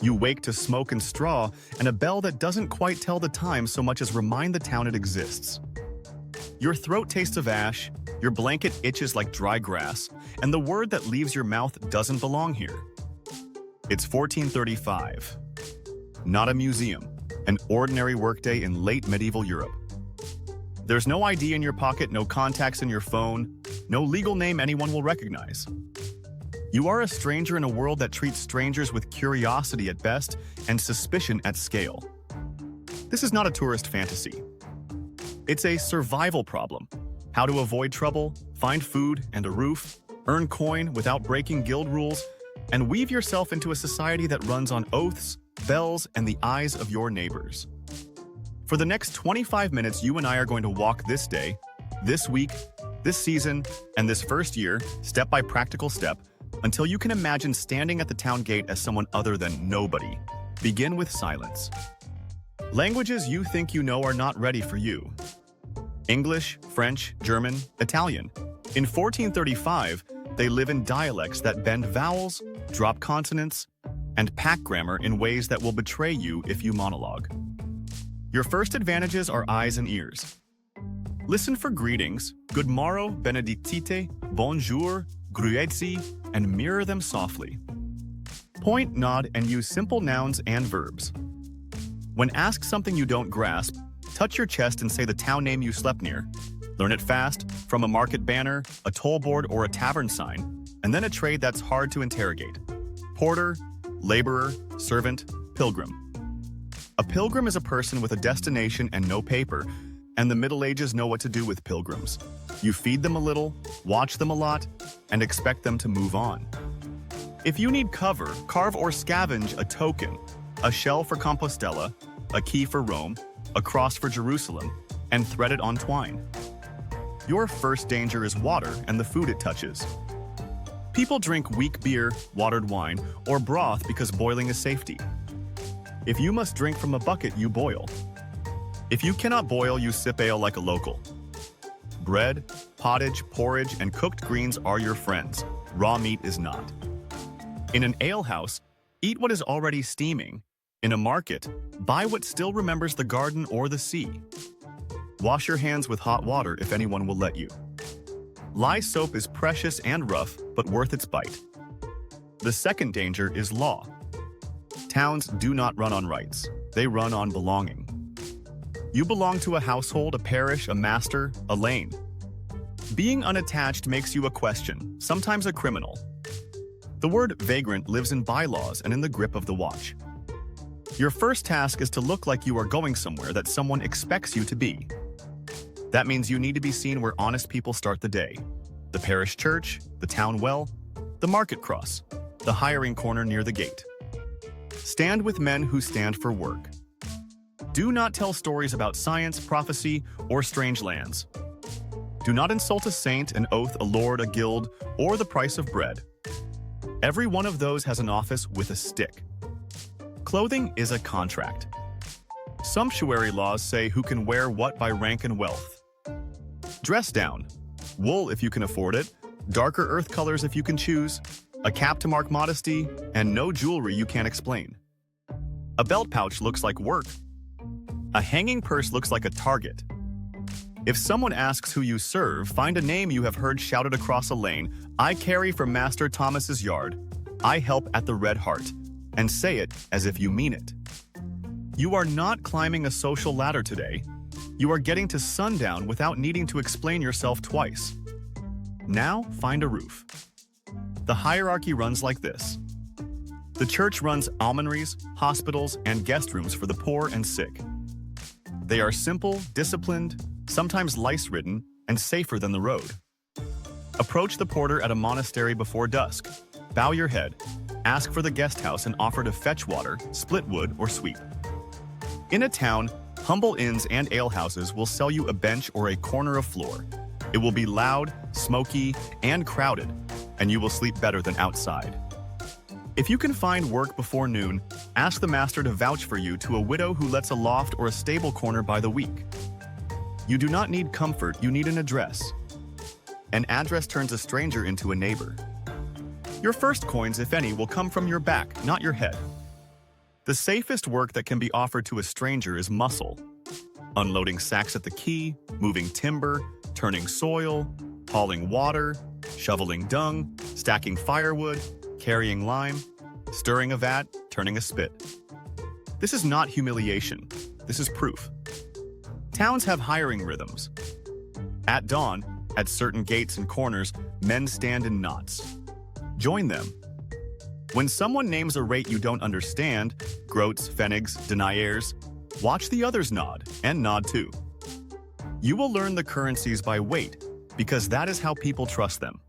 You wake to smoke and straw and a bell that doesn't quite tell the time so much as remind the town it exists. Your throat tastes of ash, your blanket itches like dry grass, and the word that leaves your mouth doesn't belong here. It's 1435. Not a museum, an ordinary workday in late medieval Europe. There's no ID in your pocket, no contacts in your phone, no legal name anyone will recognize. You are a stranger in a world that treats strangers with curiosity at best and suspicion at scale. This is not a tourist fantasy. It's a survival problem. How to avoid trouble, find food and a roof, earn coin without breaking guild rules, and weave yourself into a society that runs on oaths, bells, and the eyes of your neighbors. For the next 25 minutes, you and I are going to walk this day, this week, this season, and this first year, step by practical step, until you can imagine standing at the town gate as someone other than nobody. Begin with silence. Languages you think you know are not ready for you. English, French, German, Italian. In 1435, they live in dialects that bend vowels, drop consonants, and pack grammar in ways that will betray you if you monologue. Your first advantages are eyes and ears. Listen for greetings, good morrow, benedicite, bonjour, gruetzi, and mirror them softly. Point, nod, and use simple nouns and verbs. When asked something you don't grasp, touch your chest and say the town name you slept near. Learn it fast, from a market banner, a toll board, or a tavern sign, and then a trade that's hard to interrogate. Porter, laborer, servant, pilgrim. A pilgrim is a person with a destination and no paper, and the Middle Ages know what to do with pilgrims. You feed them a little, watch them a lot, and expect them to move on. If you need cover, carve or scavenge a token, a shell for Compostela, a key for Rome, a cross for Jerusalem, and thread it on twine. Your first danger is water and the food it touches. People drink weak beer, watered wine, or broth because boiling is safety. If you must drink from a bucket, you boil. If you cannot boil, you sip ale like a local. Bread, pottage, porridge, and cooked greens are your friends. Raw meat is not. In an alehouse, eat what is already steaming. In a market, buy what still remembers the garden or the sea. Wash your hands with hot water if anyone will let you. Lye soap is precious and rough, but worth its bite. The second danger is law. Towns do not run on rights. They run on belonging. You belong to a household, a parish, a master, a lane. Being unattached makes you a question, sometimes a criminal. The word vagrant lives in bylaws and in the grip of the watch. Your first task is to look like you are going somewhere that someone expects you to be. That means you need to be seen where honest people start the day. The parish church, the town well, the market cross, the hiring corner near the gate. Stand with men who stand for work. Do not tell stories about science, prophecy, or strange lands. Do not insult a saint, an oath, a lord, a guild, or the price of bread. Every one of those has an office with a stick. Clothing is a contract. Sumptuary laws say who can wear what by rank and wealth. Dress down. Wool if you can afford it, darker earth colors if you can choose, a cap to mark modesty, and no jewelry you can't explain. A belt pouch looks like work. A hanging purse looks like a target. If someone asks who you serve, find a name you have heard shouted across a lane. I carry from Master Thomas's yard. I help at the Red Heart. And say it as if you mean it. You are not climbing a social ladder today. You are getting to sundown without needing to explain yourself twice. Now find a roof. The hierarchy runs like this. The church runs almonries, hospitals, and guest rooms for the poor and sick. They are simple, disciplined, sometimes lice-ridden, and safer than the road. Approach the porter at a monastery before dusk. Bow your head, ask for the guest house, and offer to fetch water, split wood, or sweep. In a town, humble inns and alehouses will sell you a bench or a corner of floor. It will be loud, smoky, and crowded, and you will sleep better than outside. If you can find work before noon, ask the master to vouch for you to a widow who lets a loft or a stable corner by the week. You do not need comfort, you need an address. An address turns a stranger into a neighbor. Your first coins, if any, will come from your back, not your head. The safest work that can be offered to a stranger is muscle. Unloading sacks at the quay, moving timber, turning soil, hauling water, shoveling dung, stacking firewood, carrying lime, stirring a vat, turning a spit. This is not humiliation. This is proof. Towns have hiring rhythms. At dawn, at certain gates and corners, men stand in knots. Join them. When someone names a rate you don't understand, groats, pfennigs, deniers, watch the others nod, and nod too. You will learn the currencies by weight, because that is how people trust them.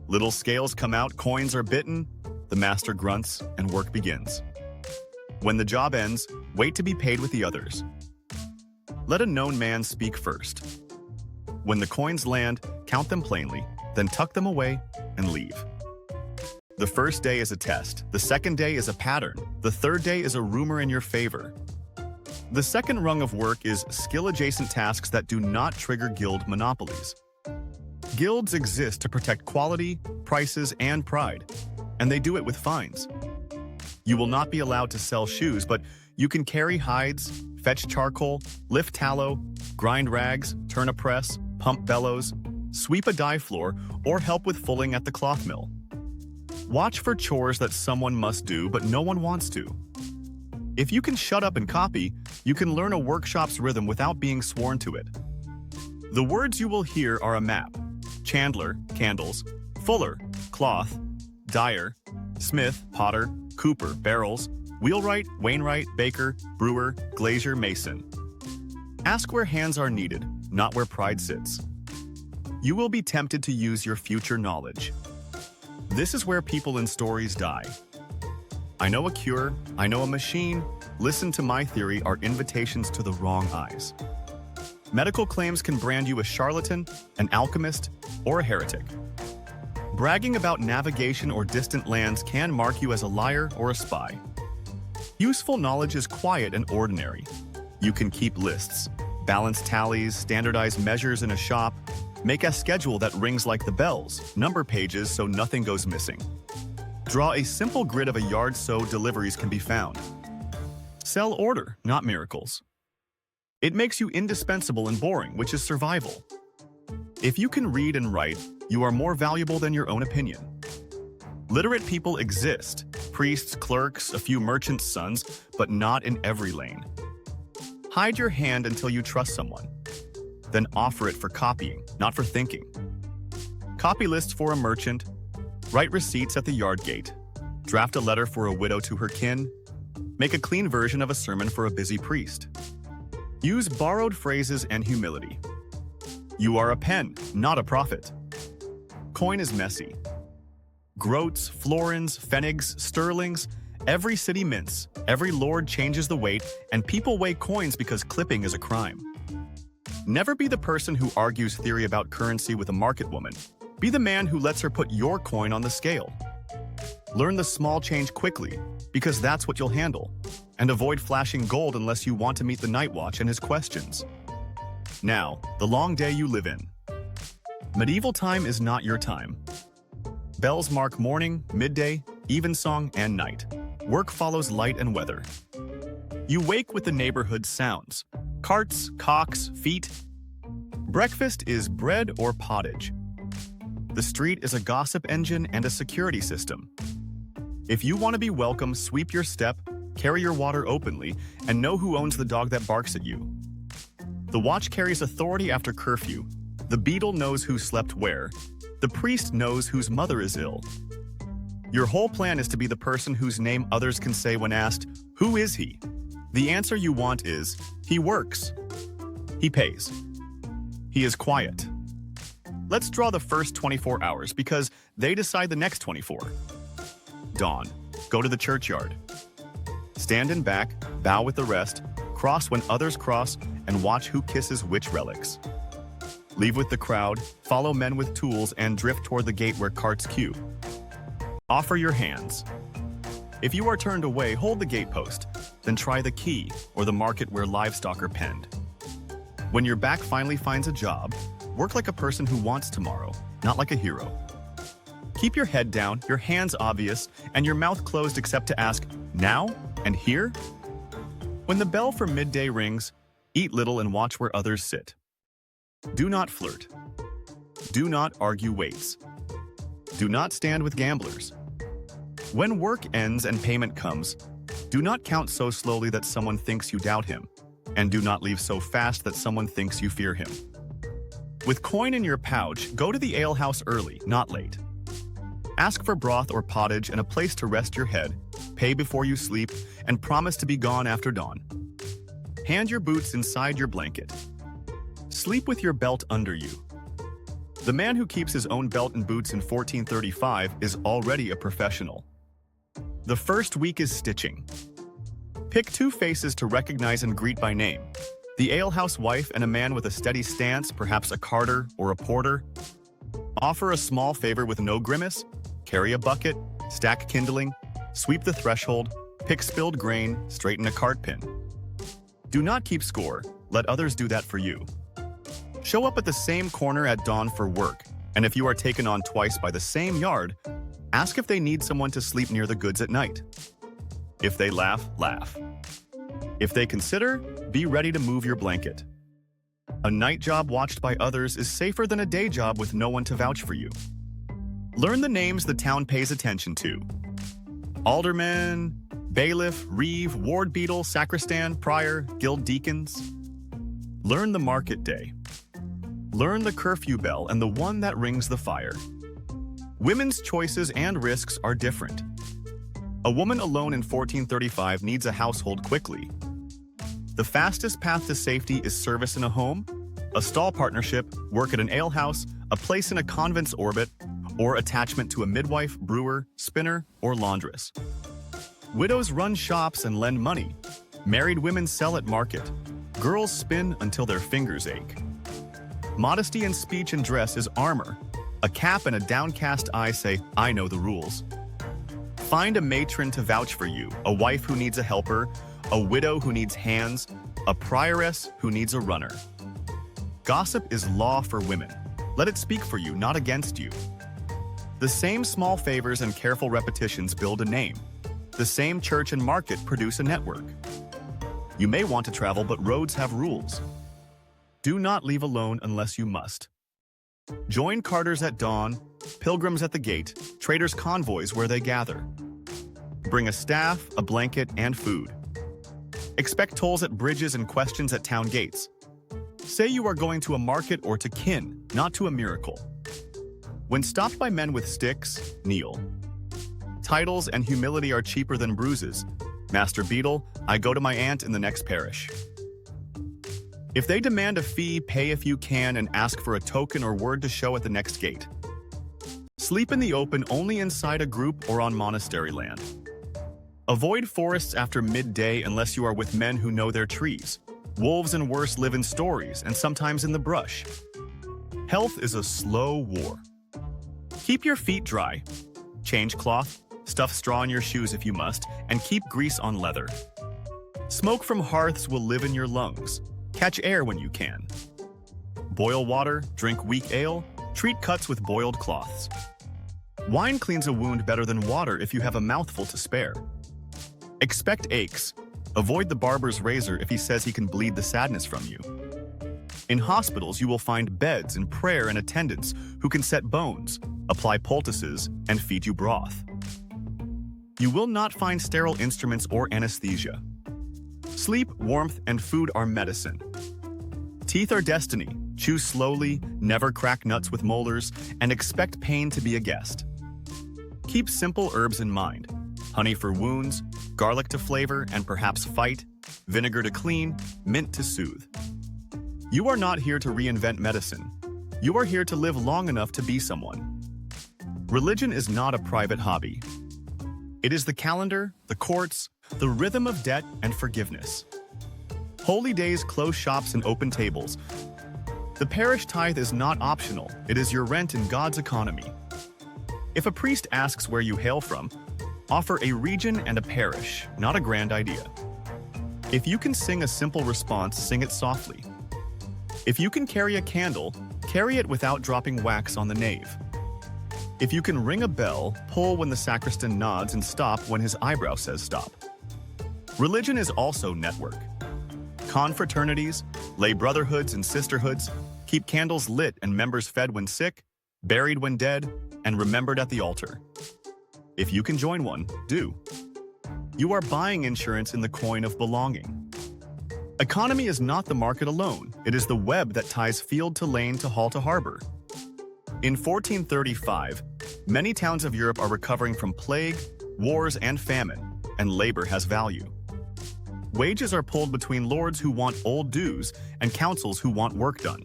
Little scales come out, coins are bitten, the master grunts, and work begins. When the job ends, wait to be paid with the others. Let a known man speak first. When the coins land, count them plainly, then tuck them away and leave. The first day is a test, the second day is a pattern, the third day is a rumor in your favor. The second rung of work is skill-adjacent tasks that do not trigger guild monopolies. Guilds exist to protect quality, prices, and pride, and they do it with fines. You will not be allowed to sell shoes, but you can carry hides, fetch charcoal, lift tallow, grind rags, turn a press, pump bellows, sweep a dye floor, or help with fulling at the cloth mill. Watch for chores that someone must do, but no one wants to. If you can shut up and copy, you can learn a workshop's rhythm without being sworn to it. The words you will hear are a map: chandler, candles; fuller, cloth; dyer, smith, potter; cooper, barrels; wheelwright, wainwright, baker, brewer, glazier, mason. Ask where hands are needed, not where pride sits. You will be tempted to use your future knowledge. This is where people in stories die. I know a cure, I know a machine, listen to my theory are invitations to the wrong eyes. Medical claims can brand you a charlatan, an alchemist, or a heretic. Bragging about navigation or distant lands can mark you as a liar or a spy. Useful knowledge is quiet and ordinary. You can keep lists, balance tallies, standardize measures in a shop, make a schedule that rings like the bells, number pages so nothing goes missing. Draw a simple grid of a yard so deliveries can be found. Sell order, not miracles. It makes you indispensable and boring, which is survival. If you can read and write, you are more valuable than your own opinion. Literate people exist, priests, clerks, a few merchants' sons, but not in every lane. Hide your hand until you trust someone. Then offer it for copying, not for thinking. Copy lists for a merchant, write receipts at the yard gate, draft a letter for a widow to her kin, make a clean version of a sermon for a busy priest. Use borrowed phrases and humility. You are a pen, not a prophet. Coin is messy. Groats, florins, pfennigs, sterlings, every city mints, every lord changes the weight, and people weigh coins because clipping is a crime. Never be the person who argues theory about currency with a market woman. Be the man who lets her put your coin on the scale. Learn the small change quickly, because that's what you'll handle, and avoid flashing gold unless you want to meet the night watch and his questions. Now, the long day you live in. Medieval time is not your time. Bells mark morning, midday, evensong, and night. Work follows light and weather. You wake with the neighborhood sounds. Carts, cocks, feet. Breakfast is bread or pottage. The street is a gossip engine and a security system. If you want to be welcome, sweep your step, carry your water openly, and know who owns the dog that barks at you. The watch carries authority after curfew. The beadle knows who slept where. The priest knows whose mother is ill. Your whole plan is to be the person whose name others can say when asked, "Who is he?" The answer you want is, "He works. He pays. He is quiet." Let's draw the first 24 hours because they decide the next 24. Dawn. Go to the churchyard. Stand in back, bow with the rest, cross when others cross, and watch who kisses which relics. Leave with the crowd, follow men with tools, and drift toward the gate where carts queue. Offer your hands. If you are turned away, hold the gatepost, then try the quay or the market where livestock are penned. When your back finally finds a job, work like a person who wants tomorrow, not like a hero. Keep your head down, your hands obvious, and your mouth closed except to ask, "Now?" And here? When the bell for midday rings, eat little and watch where others sit. Do not flirt. Do not argue weights. Do not stand with gamblers. When work ends and payment comes, do not count so slowly that someone thinks you doubt him, and do not leave so fast that someone thinks you fear him. With coin in your pouch, go to the alehouse early, not late. Ask for broth or pottage and a place to rest your head, pay before you sleep, and promise to be gone after dawn. Hand your boots inside your blanket. Sleep with your belt under you. The man who keeps his own belt and boots in 1435 is already a professional. The first week is stitching. Pick two faces to recognize and greet by name. The alehouse wife and a man with a steady stance, perhaps a carter or a porter. Offer a small favor with no grimace. Carry a bucket, stack kindling, sweep the threshold, pick spilled grain, straighten a cart pin. Do not keep score, let others do that for you. Show up at the same corner at dawn for work, and if you are taken on twice by the same yard, ask if they need someone to sleep near the goods at night. If they laugh, laugh. If they consider, be ready to move your blanket. A night job watched by others is safer than a day job with no one to vouch for you. Learn the names the town pays attention to. Alderman, bailiff, reeve, ward beadle, sacristan, prior, guild deacons. Learn the market day. Learn the curfew bell and the one that rings the fire. Women's choices and risks are different. A woman alone in 1435 needs a household quickly. The fastest path to safety is service in a home, a stall partnership, work at an alehouse, a place in a convent's orbit, or attachment to a midwife, brewer, spinner, or laundress. Widows run shops and lend money. Married women sell at market. Girls spin until their fingers ache. Modesty in speech and dress is armor. A cap and a downcast eye say, I know the rules. Find a matron to vouch for you, a wife who needs a helper, a widow who needs hands, a prioress who needs a runner. Gossip is law for women. Let it speak for you, not against you. The same small favors and careful repetitions build a name. The same church and market produce a network. You may want to travel, but roads have rules. Do not leave alone unless you must. Join carters at dawn, pilgrims at the gate, traders' convoys where they gather. Bring a staff, a blanket, and food. Expect tolls at bridges and questions at town gates. Say you are going to a market or to kin, not to a miracle. When stopped by men with sticks, kneel. Titles and humility are cheaper than bruises. Master Beadle, I go to my aunt in the next parish. If they demand a fee, pay if you can and ask for a token or word to show at the next gate. Sleep in the open only inside a group or on monastery land. Avoid forests after midday unless you are with men who know their trees. Wolves and worse live in stories and sometimes in the brush. Health is a slow war. Keep your feet dry. Change cloth, stuff straw in your shoes if you must, and keep grease on leather. Smoke from hearths will live in your lungs. Catch air when you can. Boil water, drink weak ale, treat cuts with boiled cloths. Wine cleans a wound better than water if you have a mouthful to spare. Expect aches. Avoid the barber's razor if he says he can bleed the sadness from you. In hospitals, you will find beds and prayer and attendants who can set bones, apply poultices, and feed you broth. You will not find sterile instruments or anesthesia. Sleep, warmth, and food are medicine. Teeth are destiny. Chew slowly, never crack nuts with molars, and expect pain to be a guest. Keep simple herbs in mind. Honey for wounds, garlic to flavor and perhaps fight, vinegar to clean, mint to soothe. You are not here to reinvent medicine. You are here to live long enough to be someone. Religion is not a private hobby. It is the calendar, the courts, the rhythm of debt and forgiveness. Holy days close shops and open tables. The parish tithe is not optional. It is your rent in God's economy. If a priest asks where you hail from, offer a region and a parish, not a grand idea. If you can sing a simple response, sing it softly. If you can carry a candle, carry it without dropping wax on the nave. If you can ring a bell, pull when the sacristan nods and stop when his eyebrow says stop. Religion is also network. Confraternities, lay brotherhoods and sisterhoods keep candles lit and members fed when sick, buried when dead, and remembered at the altar. If you can join one, do. You are buying insurance in the coin of belonging. Economy is not the market alone. It is the web that ties field to lane to hall to harbor. In 1435, many towns of Europe are recovering from plague, wars, and famine, and labor has value. Wages are pulled between lords who want old dues and councils who want work done.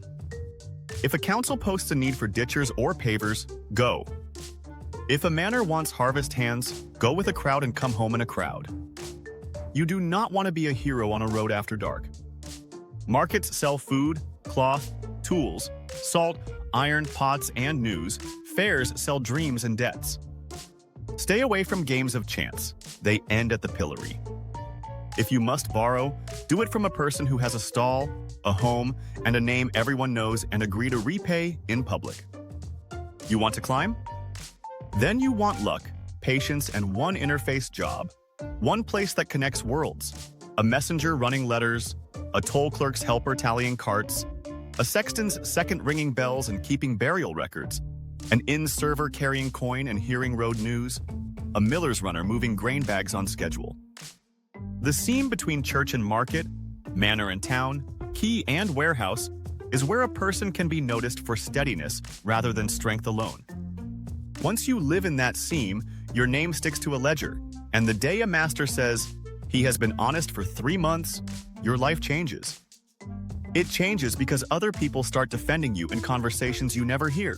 If a council posts a need for ditchers or pavers, go. If a manor wants harvest hands, go with a crowd and come home in a crowd. You do not want to be a hero on a road after dark. Markets sell food, cloth, tools, salt, iron, pots, and news. Fairs sell dreams and debts. Stay away from games of chance. They end at the pillory. If you must borrow, do it from a person who has a stall, a home, and a name everyone knows and agree to repay in public. You want to climb? Then you want luck, patience, and one interface job. One place that connects worlds. A messenger running letters, a toll clerk's helper tallying carts, a sexton's second ringing bells and keeping burial records, an inn server carrying coin and hearing road news, a miller's runner moving grain bags on schedule. The seam between church and market, manor and town, key and warehouse, is where a person can be noticed for steadiness rather than strength alone. Once you live in that seam, your name sticks to a ledger, and the day a master says, "He has been honest for 3 months," your life changes. It changes because other people start defending you in conversations you never hear.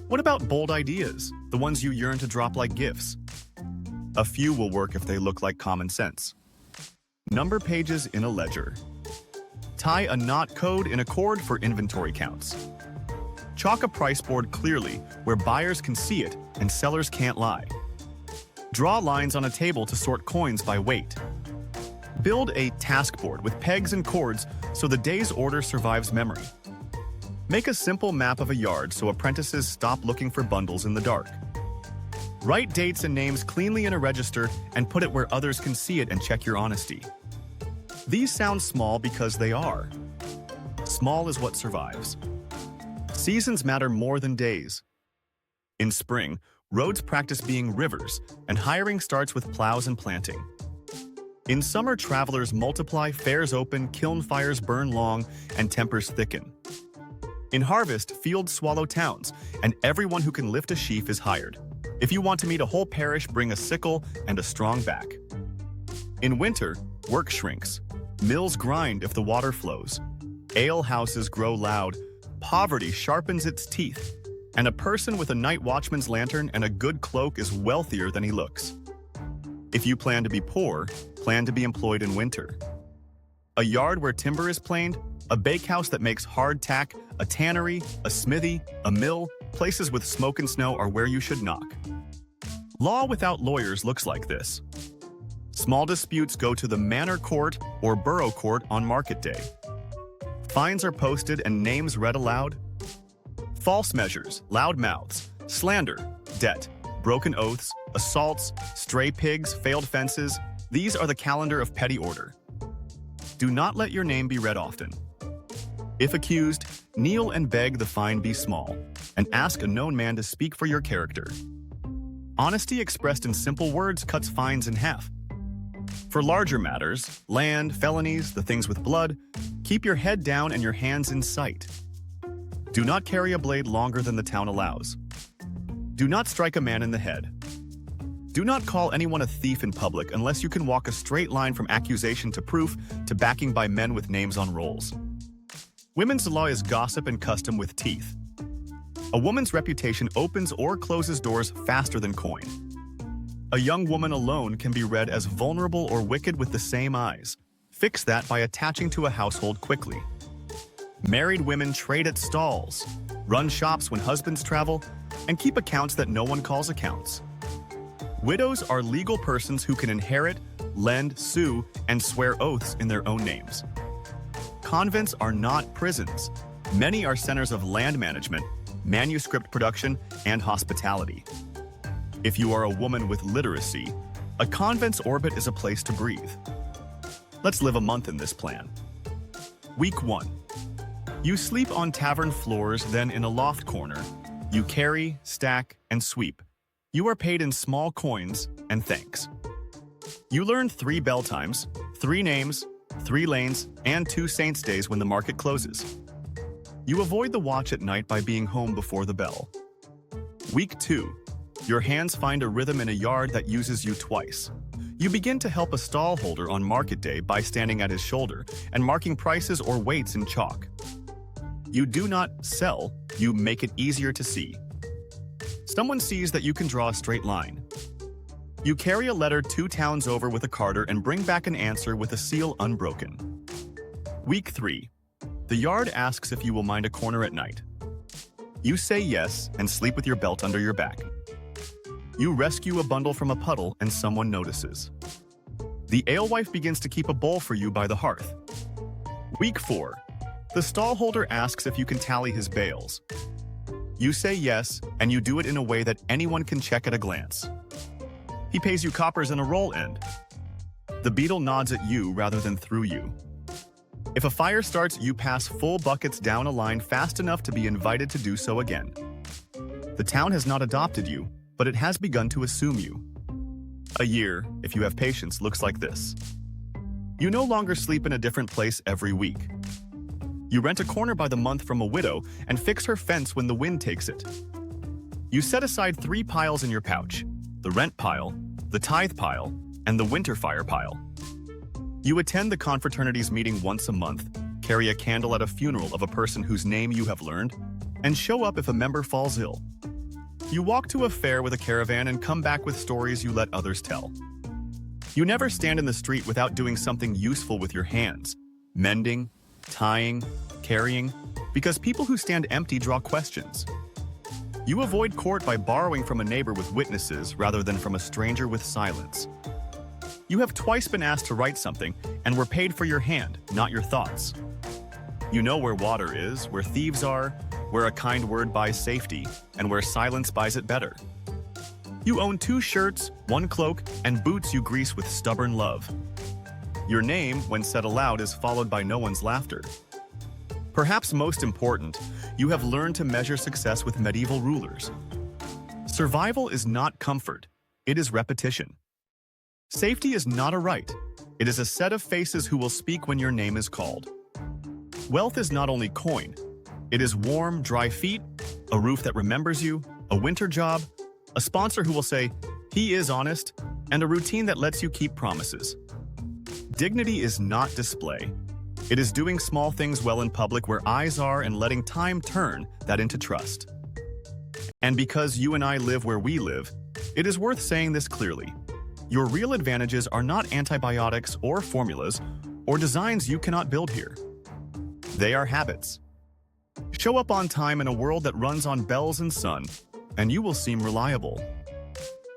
What about bold ideas, the ones you yearn to drop like gifts? A few will work if they look like common sense. Number pages in a ledger. Tie a knot code in a cord for inventory counts. Chalk a price board clearly where buyers can see it and sellers can't lie. Draw lines on a table to sort coins by weight. Build a task board with pegs and cords so the day's order survives memory. Make a simple map of a yard so apprentices stop looking for bundles in the dark. Write dates and names cleanly in a register and put it where others can see it and check your honesty. These sound small because they are. Small is what survives. Seasons matter more than days. In spring, roads practice being rivers, and hiring starts with plows and planting. In summer, travelers multiply, fairs open, kiln fires burn long, and tempers thicken. In harvest, fields swallow towns, and everyone who can lift a sheaf is hired. If you want to meet a whole parish, bring a sickle and a strong back. In winter, work shrinks. Mills grind if the water flows. Ale houses grow loud. Poverty sharpens its teeth. And a person with a night watchman's lantern and a good cloak is wealthier than he looks. If you plan to be poor, plan to be employed in winter. A yard where timber is planed, a bakehouse that makes hardtack, a tannery, a smithy, a mill, places with smoke and snow are where you should knock. Law without lawyers looks like this. Small disputes go to the manor court or borough court on market day. Fines are posted and names read aloud. False measures, loud mouths, slander, debt, broken oaths, assaults, stray pigs, failed fences, these are the calendar of petty order. Do not let your name be read often. If accused, kneel and beg the fine be small, and ask a known man to speak for your character. Honesty expressed in simple words cuts fines in half. For larger matters, land, felonies, the things with blood, keep your head down and your hands in sight. Do not carry a blade longer than the town allows. Do not strike a man in the head. Do not call anyone a thief in public unless you can walk a straight line from accusation to proof to backing by men with names on rolls. Women's law is gossip and custom with teeth. A woman's reputation opens or closes doors faster than coin. A young woman alone can be read as vulnerable or wicked with the same eyes. Fix that by attaching to a household quickly. Married women trade at stalls, run shops when husbands travel, and keep accounts that no one calls accounts. Widows are legal persons who can inherit, lend, sue, and swear oaths in their own names. Convents are not prisons. Many are centers of land management, manuscript production, and hospitality. If you are a woman with literacy, A convent's orbit is a place to breathe. Let's live a month in this plan. Week 1. You sleep on tavern floors, then in a loft corner. You carry, stack, and sweep. You are paid in small coins and thanks. You learn 3 bell times, 3 names, 3 lanes, and 2 saints' days when the market closes. You avoid the watch at night by being home before the bell. Week 2. Your hands find a rhythm in a yard that uses you twice. You begin to help a stallholder on market day by standing at his shoulder and marking prices or weights in chalk. You do not sell, you make it easier to see. Someone sees that you can draw a straight line. You carry a letter 2 towns over with a carter and bring back an answer with a seal unbroken. Week 3. The yard asks if you will mind a corner at night. You say yes and sleep with your belt under your back. You rescue a bundle from a puddle and someone notices. The alewife begins to keep a bowl for you by the hearth. Week 4. The stallholder asks if you can tally his bales. You say yes, and you do it in a way that anyone can check at a glance. He pays you coppers in a roll end. The beadle nods at you rather than through you. If a fire starts, you pass full buckets down a line fast enough to be invited to do so again. The town has not adopted you, but it has begun to assume you. A year, if you have patience, looks like this. You no longer sleep in a different place every week. You rent a corner by the month from a widow and fix her fence when the wind takes it. You set aside 3 piles in your pouch: the rent pile, the tithe pile, and the winter fire pile. You attend the confraternity's meeting once a month, carry a candle at a funeral of a person whose name you have learned, and show up if a member falls ill. You walk to a fair with a caravan and come back with stories you let others tell. You never stand in the street without doing something useful with your hands: mending, tying, carrying, because people who stand empty draw questions. You avoid court by borrowing from a neighbor with witnesses rather than from a stranger with silence. You have twice been asked to write something and were paid for your hand, not your thoughts. You know where water is, where thieves are, where a kind word buys safety, and where silence buys it better. You own 2 shirts, 1 cloak, and boots you grease with stubborn love. Your name, when said aloud, is followed by no one's laughter. Perhaps most important, you have learned to measure success with medieval rulers. Survival is not comfort, it is repetition. Safety is not a right, it is a set of faces who will speak when your name is called. Wealth is not only coin, it is warm, dry feet, a roof that remembers you, a winter job, a sponsor who will say, "He is honest," and a routine that lets you keep promises. Dignity is not display. It is doing small things well in public where eyes are and letting time turn that into trust. And because you and I live where we live, it is worth saying this clearly. Your real advantages are not antibiotics or formulas or designs you cannot build here. They are habits. Show up on time in a world that runs on bells and sun, and you will seem reliable.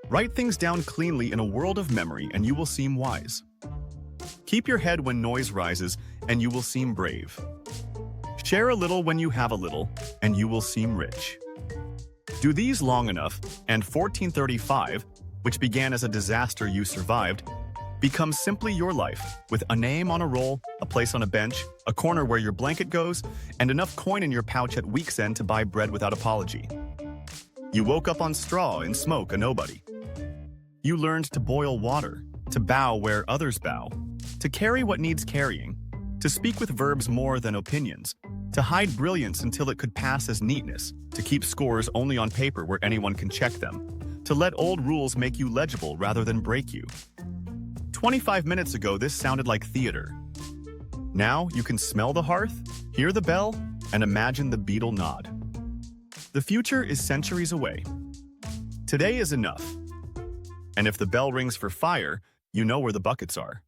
Write things down cleanly in a world of memory, and you will seem wise. Keep your head when noise rises, and you will seem brave. Share a little when you have a little, and you will seem rich. Do these long enough, and 1435, which began as a disaster you survived, becomes simply your life, with a name on a roll, a place on a bench, a corner where your blanket goes, and enough coin in your pouch at week's end to buy bread without apology. You woke up on straw and smoke, a nobody. You learned to boil water, to bow where others bow, to carry what needs carrying, to speak with verbs more than opinions, to hide brilliance until it could pass as neatness, to keep scores only on paper where anyone can check them, to let old rules make you legible rather than break you. 25 minutes ago, this sounded like theater. Now you can smell the hearth, hear the bell, and imagine the beetle nod. The future is centuries away. Today is enough. And if the bell rings for fire, you know where the buckets are.